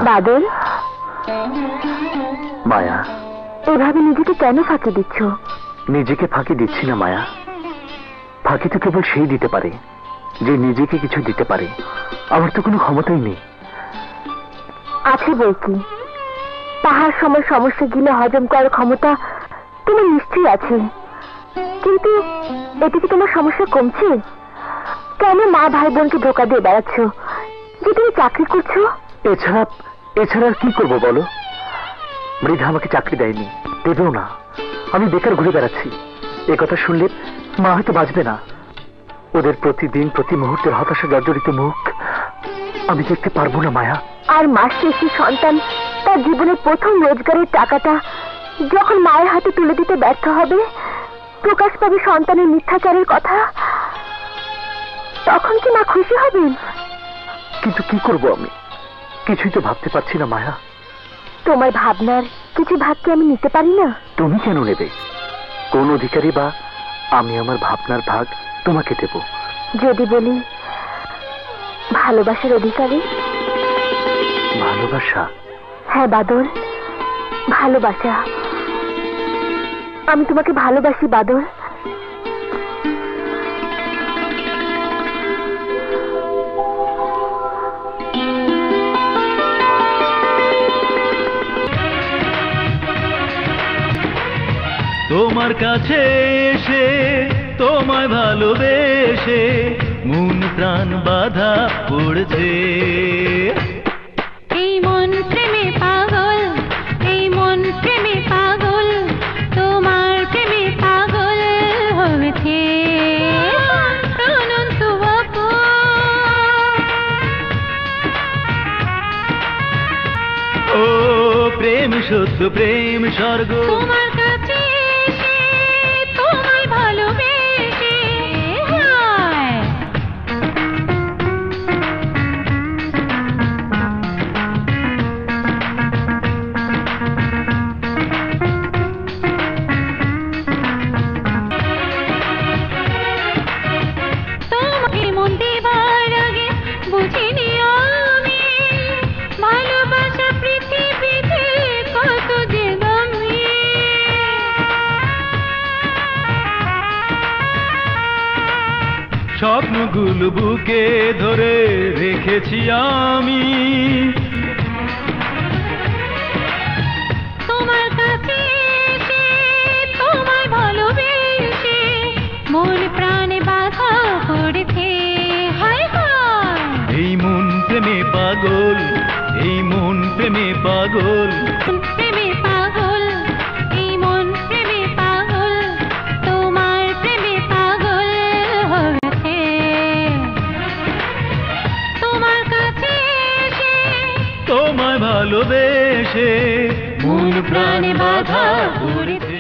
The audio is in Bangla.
বাদল, মায়া, এভাবে নিজেকে কেন ফাঁকি দিচ্ছ? নিজেকে ফাঁকি দিচ্ছি না মায়া। ফাঁকি তো কেবল সেই দিতে পারে যে নিজেকে কিছু দিতে পারে। আমার তো কোনো ক্ষমতাই নেই। আছে বই কি, পাহাড় সময় সমস্যা গিলে হজম করার ক্ষমতা তোমার নিশ্চয়ই আছে, কিন্তু এতে কি তোমার সমস্যা কমছে? কেন মা ভাই বোনকে ধোকা দিয়ে বেড়াচ্ছ যে তুমি চাকরি করছো? এছাড়া আর কি করবো বলো? মৃধা আমাকে চাকরি দেয়নি, দেবেও না। আমি বেকার ঘুরে বেড়াচ্ছি। এ কথা শুনলে মা হয়তো বাঁচবে না। ওদের প্রতিদিন প্রতি মুহূর্তের হতাশা জর্জরিত মুখ আমি দেখতে পারবো না মায়া। আর মাস শেষে সন্তান তার জীবনের প্রথম রোজগারের টাকাটা যখন মায়ের হাতে তুলে দিতে ব্যর্থ হবে, প্রকাশ পাবে সন্তানের মিথ্যাচারের কথা, তখন কি মা খুশি হবেন? কিন্তু কি করব আমি? কিছুই তো ভাবতে পারছি না মায়া। তোমার ভাবনার কিছু ভাগ কি আমি নিতে পারি না? তুমি কেন নেবে? কোন অধিকারী বা আমি আমার ভাবনার ভাগ তোমাকে দেব? যদি বলি ভালোবাসার অধিকারী। ভালোবাসা? হ্যাঁ বাদল, ভালোবাসা। আমি তোমাকে ভালোবাসি বাদল। তোমার কাছে এসে তোমায় ভালোবেসে মন প্রাণ বাধা পড়ছে। এই মন প্রেমে পাগল, এই মন প্রেমে পাগল, তোমার প্রেমে পাগল হয়েছে অনন্ত বাপু। ও প্রেম সত্য, প্রেম স্বর্গ, তোমার কাছে এসে তোমায় ভালোবেসে হায়। তোমাকে মন দেবার আগে বুঝিনি আমি ভালোবাসা পৃথিবীতে কত যে দামি। স্বপ্নগুলো বুকে ধরে রেখেছি আমি। তোমার কাছে এসে তোমায় ভালোবেসে মন প্রাণে বাধা পড়েছে হায় হায়। এই মন প্রেমে পাগল, এই মন প্রেমে পাগল, প্রেমে পাগল, এই মন প্রেমে পাগল, তোমার প্রেমে পাগল হয়েছে। তোমার কাছে এসে তোমায় ভালোবেসে মন প্রাণ বাধা পড়েছে।